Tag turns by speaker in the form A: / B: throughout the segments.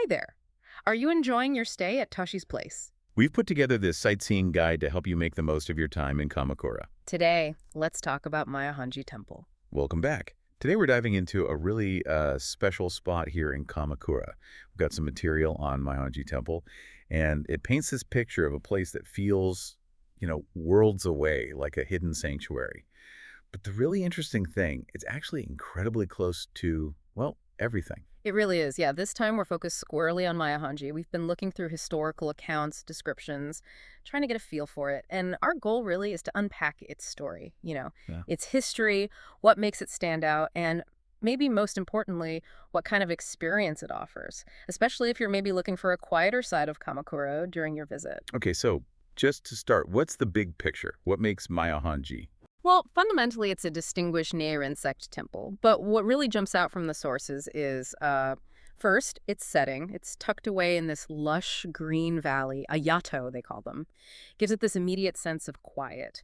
A: Hi there. Are you enjoying your stay at Toshi's place?
B: We've put together this sightseeing guide to help you make the most of your time in Kamakura.
A: Today, let's talk about Myohon-ji Temple.
B: Welcome back. Today we're diving into a really special spot here in Kamakura. We've got some material on Myohon-ji Temple, and it paints this picture of a place that feels, worlds away, like a hidden sanctuary. But the really interesting thing, it's actually incredibly close to, well, everything.
A: It really is. Yeah, this time we're focused squarely on Myohon-ji. We've been looking through historical accounts, descriptions, trying to get a feel for it. And our goal really is to unpack its story,
B: Yeah.
A: its history, what makes it stand out, and maybe most importantly, what kind of experience it offers, especially if you're maybe looking for a quieter side of Kamakura during your visit.
B: Okay, so just to start, what's the big picture? What makes Myohon-ji?
A: Well, fundamentally, it's a distinguished near insect temple. But what really jumps out from the sources is, first, its setting. It's tucked away in this lush green valley, a yato, they call them. Gives it this immediate sense of quiet.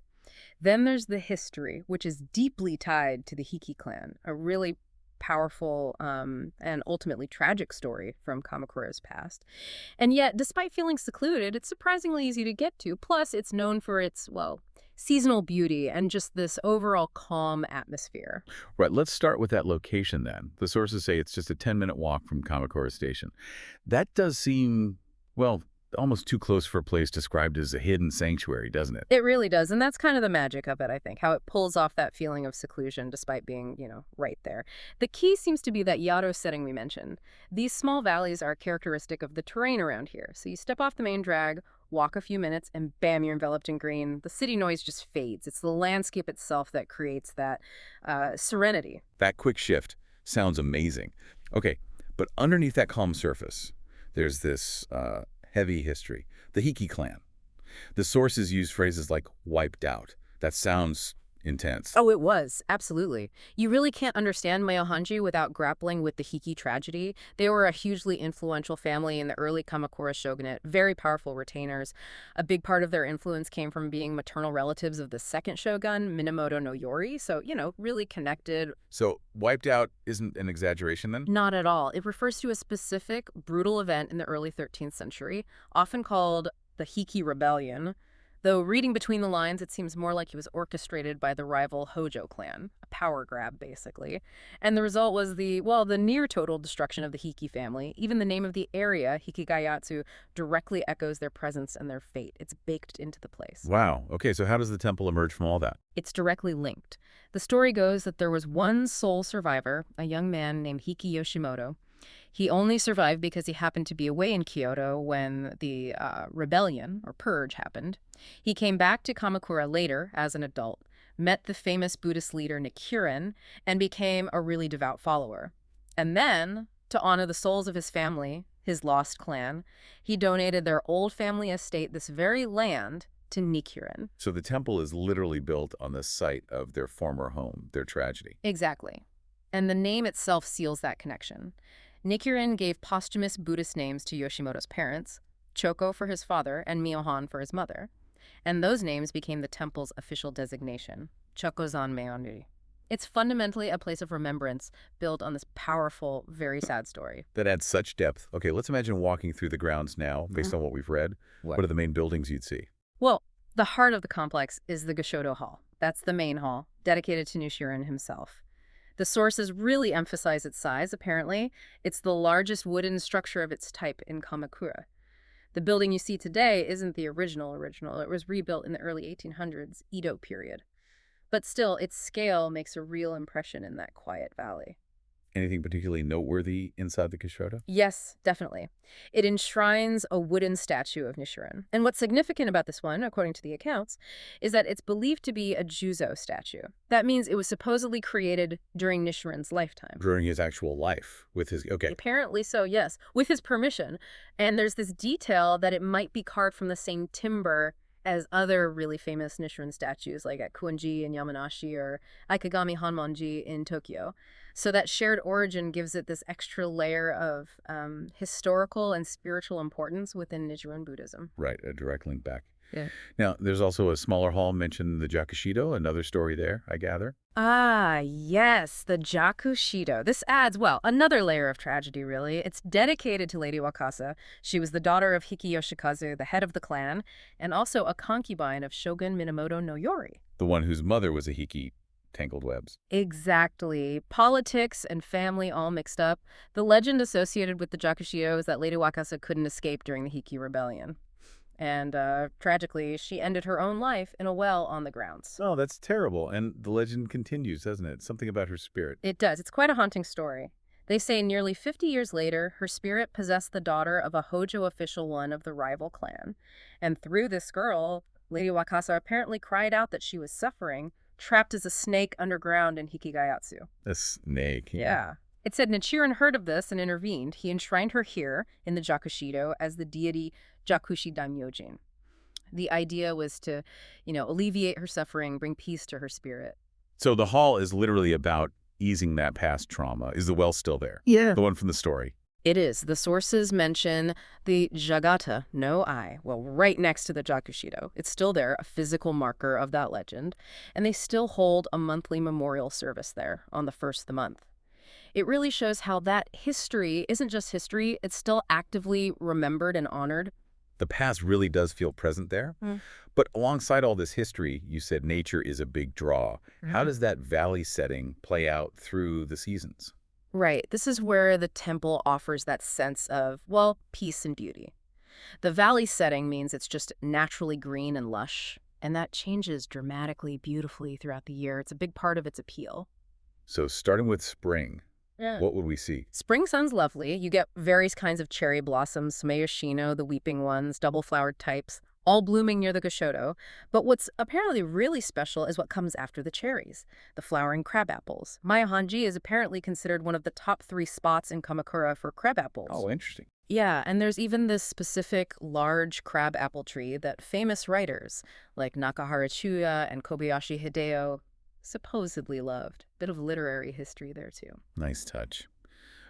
A: Then there's the history, which is deeply tied to the Hiki clan, a really powerful and ultimately tragic story from Kamakura's past. And yet, despite feeling secluded, it's surprisingly easy to get to. Plus, it's known for its, well, seasonal beauty and just this overall calm atmosphere.
B: Right, let's start with that location then. The sources say it's just a 10-minute walk from Kamakura Station. That does seem, well, almost too close for a place described as a hidden sanctuary, doesn't it?
A: It really does, and that's kind of the magic of it, I think, how it pulls off that feeling of seclusion despite being, right there. The key seems to be that Yato setting we mentioned. These small valleys are characteristic of the terrain around here. So you step off the main drag, walk a few minutes, and bam, you're enveloped in green. The city noise just fades. It's the landscape itself that creates that serenity.
B: That quick shift sounds amazing. Okay, but underneath that calm surface, there's this heavy history, the Hiki clan. The sources use phrases like wiped out. That sounds intense.
A: Oh, it was. Absolutely. You really can't understand Myohon-ji without grappling with the Hiki tragedy. They were a hugely influential family in the early Kamakura shogunate, very powerful retainers. A big part of their influence came from being maternal relatives of the second shogun, Minamoto no Yori, so, really connected.
B: So wiped out isn't an exaggeration then?
A: Not at all. It refers to a specific, brutal event in the early 13th century, often called the Hiki Rebellion. Though reading between the lines, it seems more like it was orchestrated by the rival Hojo clan, a power grab, basically. And the result was the near-total destruction of the Hiki family. Even the name of the area, Hikigayatsu, directly echoes their presence and their fate. It's baked into the place.
B: Wow. Okay, so how does the temple emerge from all that?
A: It's directly linked. The story goes that there was one sole survivor, a young man named Hiki Yoshimoto. He only survived because he happened to be away in Kyoto when the rebellion, or purge, happened. He came back to Kamakura later as an adult, met the famous Buddhist leader Nichiren, and became a really devout follower. And then, to honor the souls of his family, his lost clan, he donated their old family estate, this very land, to Nichiren.
B: So the temple is literally built on the site of their former home, their tragedy.
A: Exactly. And the name itself seals that connection. Nichiren gave posthumous Buddhist names to Yoshimoto's parents, Choko for his father and Myohon for his mother. And those names became the temple's official designation, Chokozan Myohon-ji. It's fundamentally a place of remembrance built on this powerful, very sad story.
B: That adds such depth. Okay, let's imagine walking through the grounds now, based on what we've read. What are the main buildings you'd see?
A: Well, the heart of the complex is the Gashodo Hall. That's the main hall, dedicated to Nichiren himself. The sources really emphasize its size, apparently. It's the largest wooden structure of its type in Kamakura. The building you see today isn't the original. It was rebuilt in the early 1800s, Edo period. But still, its scale makes a real impression in that quiet valley.
B: Anything particularly noteworthy inside the Kashoda?
A: Yes, definitely. It enshrines a wooden statue of Nichiren. And what's significant about this one, according to the accounts, is that it's believed to be a Juzo statue. That means it was supposedly created during Nichiren's lifetime.
B: During his actual life, with his, okay.
A: Apparently so, yes, with his permission. And there's this detail that it might be carved from the same timber as other really famous Nichiren statues, like at Kuonji in Yamanashi or Aikagami Honmonji in Tokyo. So that shared origin gives it this extra layer of historical and spiritual importance within Nichiren Buddhism.
B: Right, a direct link back.
A: Yeah.
B: Now, there's also a smaller hall mentioned the Jakushido, another story there, I gather.
A: Ah, yes, the Jakushido. This adds, well, another layer of tragedy, really. It's dedicated to Lady Wakasa. She was the daughter of Hiki Yoshikazu, the head of the clan, and also a concubine of Shogun Minamoto no Yori.
B: The one whose mother was a Hiki, tangled webs.
A: Exactly. Politics and family all mixed up. The legend associated with the Jakushido is that Lady Wakasa couldn't escape during the Hiki Rebellion. And tragically, she ended her own life in a well on the grounds.
B: Oh, that's terrible. And the legend continues, doesn't it? Something about her spirit.
A: It does. It's quite a haunting story. They say nearly 50 years later, her spirit possessed the daughter of a Hojo official one of the rival clan. And through this girl, Lady Wakasa apparently cried out that she was suffering, trapped as a snake underground in Hikigayatsu.
B: A snake.
A: Yeah. It said Nichiren heard of this and intervened. He enshrined her here in the Jakushido as the deity Jakushi Daimyojin. The idea was to, alleviate her suffering, bring peace to her spirit.
B: So the hall is literally about easing that past trauma. Is the well still there?
A: Yeah.
B: The one from the story.
A: It is. The sources mention the Jagata, no eye, well, right next to the Jakushido. It's still there, a physical marker of that legend, and they still hold a monthly memorial service there on the first of the month. It really shows how that history isn't just history, it's still actively remembered and honored.
B: The past really does feel present there. But alongside all this history, you said nature is a big draw. How does that valley setting play out through the seasons?
A: Right. This is where the temple offers that sense of, well, peace and beauty. The valley setting means it's just naturally green and lush, and that changes dramatically, beautifully throughout the year. It's a big part of its appeal.
B: So starting with spring,
A: Yeah.
B: what would we see?
A: Spring sounds lovely. You get various kinds of cherry blossoms, Sumeyoshino, the weeping ones, double-flowered types, all blooming near the Goshodo. But what's apparently really special is what comes after the cherries, the flowering crabapples. Myohon-ji is apparently considered one of the top 3 spots in Kamakura for crabapples.
B: Oh, interesting.
A: Yeah, and there's even this specific large crabapple tree that famous writers like Nakahara Chuya and Kobayashi Hideo supposedly loved. Bit of literary history there, too.
B: Nice touch.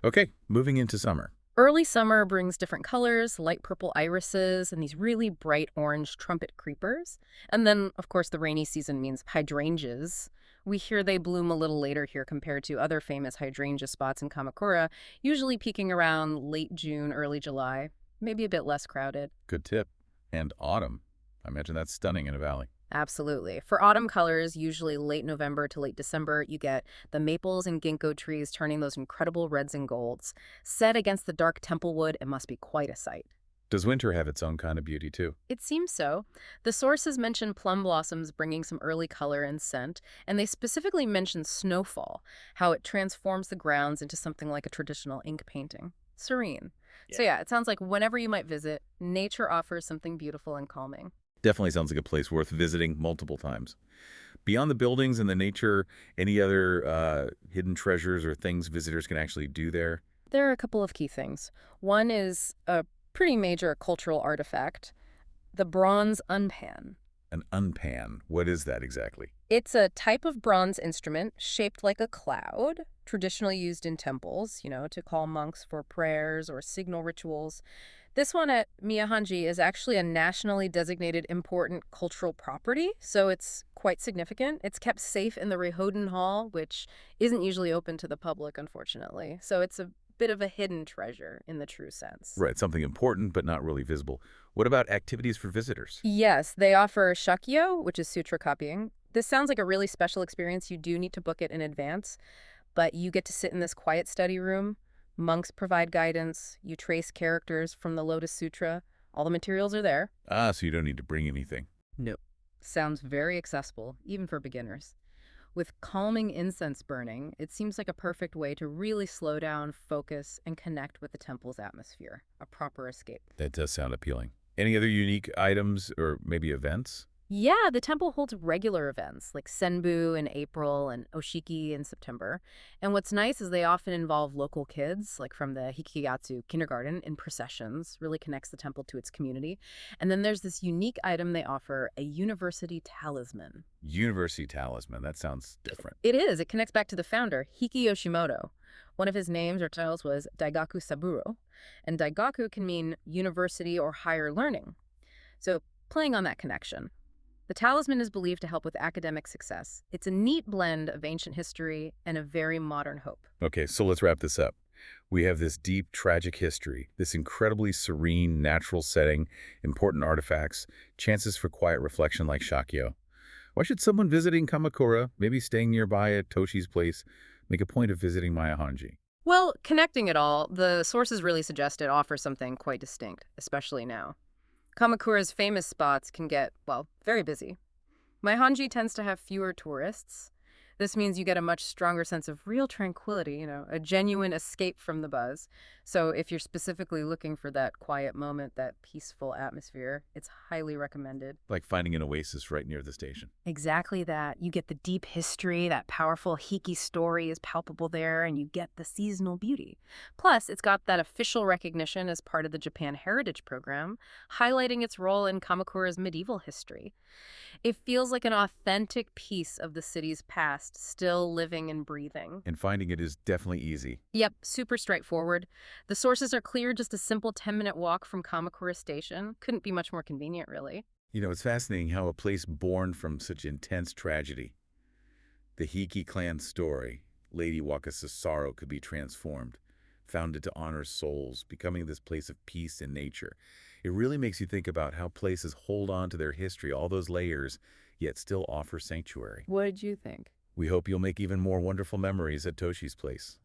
B: Okay, moving into summer.
A: Early summer brings different colors, light purple irises, and these really bright orange trumpet creepers. And then, of course, the rainy season means hydrangeas. We hear they bloom a little later here compared to other famous hydrangea spots in Kamakura, usually peaking around late June, early July, maybe a bit less crowded.
B: Good tip. And autumn. I imagine that's stunning in a valley.
A: Absolutely. For autumn colors, usually late November to late December, you get the maples and ginkgo trees turning those incredible reds and golds. Set against the dark temple wood, it must be quite a sight.
B: Does winter have its own kind of beauty, too?
A: It seems so. The sources mention plum blossoms bringing some early color and scent, and they specifically mention snowfall, how it transforms the grounds into something like a traditional ink painting. Serene. So yeah, it sounds like whenever you might visit, nature offers something beautiful and calming.
B: Definitely sounds like a place worth visiting multiple times. Beyond the buildings and the nature, any other hidden treasures or things visitors can actually do there?
A: There are a couple of key things. One is a pretty major cultural artifact, the bronze unpan.
B: An unpan. What is that exactly?
A: It's a type of bronze instrument shaped like a cloud, traditionally used in temples, to call monks for prayers or signal rituals. This one at Myohon-ji is actually a nationally designated important cultural property, so it's quite significant. It's kept safe in the Rehoden Hall, which isn't usually open to the public, unfortunately. So it's a bit of a hidden treasure in the true sense.
B: Right, something important but not really visible. What about activities for visitors?
A: Yes, they offer shakyo, which is sutra copying. This sounds like a really special experience. You do need to book it in advance, but you get to sit in this quiet study room. Monks provide guidance. You trace characters from the Lotus Sutra. All the materials are there.
B: Ah, so you don't need to bring anything.
A: No. Sounds very accessible, even for beginners. With calming incense burning, it seems like a perfect way to really slow down, focus, and connect with the temple's atmosphere. A proper escape.
B: That does sound appealing. Any other unique items or maybe events?
A: Yeah, the temple holds regular events like Senbu in April and Oshiki in September. And what's nice is they often involve local kids, like from the Hikigayatsu kindergarten, in processions, really connects the temple to its community. And then there's this unique item they offer, a university talisman.
B: University talisman. That sounds different.
A: It is. It connects back to the founder, Hiki Yoshimoto. One of his names or titles was Daigaku Saburo. And Daigaku can mean university or higher learning. So playing on that connection. The talisman is believed to help with academic success. It's a neat blend of ancient history and a very modern hope.
B: Okay, so let's wrap this up. We have this deep, tragic history, this incredibly serene, natural setting, important artifacts, chances for quiet reflection like Shakyo. Why should someone visiting Kamakura, maybe staying nearby at Toshi's place, make a point of visiting Myohon-ji?
A: Well, connecting it all, the sources really suggest it offers something quite distinct, especially now. Kamakura's famous spots can get, well, very busy. Maihanji tends to have fewer tourists. This means you get a much stronger sense of real tranquility, a genuine escape from the buzz. So if you're specifically looking for that quiet moment, that peaceful atmosphere, it's highly recommended.
B: Like finding an oasis right near the station.
A: Exactly that. You get the deep history, that powerful Hiki story is palpable there, and you get the seasonal beauty. Plus, it's got that official recognition as part of the Japan Heritage Program, highlighting its role in Kamakura's medieval history. It feels like an authentic piece of the city's past, still living and breathing.
B: And finding it is definitely easy.
A: Yep, super straightforward. The sources are clear, just a simple 10-minute walk from Kamakura Station. Couldn't be much more convenient, really.
B: It's fascinating how a place born from such intense tragedy, the Hiki clan story, Lady Wakasa's sorrow, could be transformed, founded to honor souls, becoming this place of peace and nature. It really makes you think about how places hold on to their history, all those layers, yet still offer sanctuary.
A: What'd you think?
B: We hope you'll make even more wonderful memories at Toshi's place.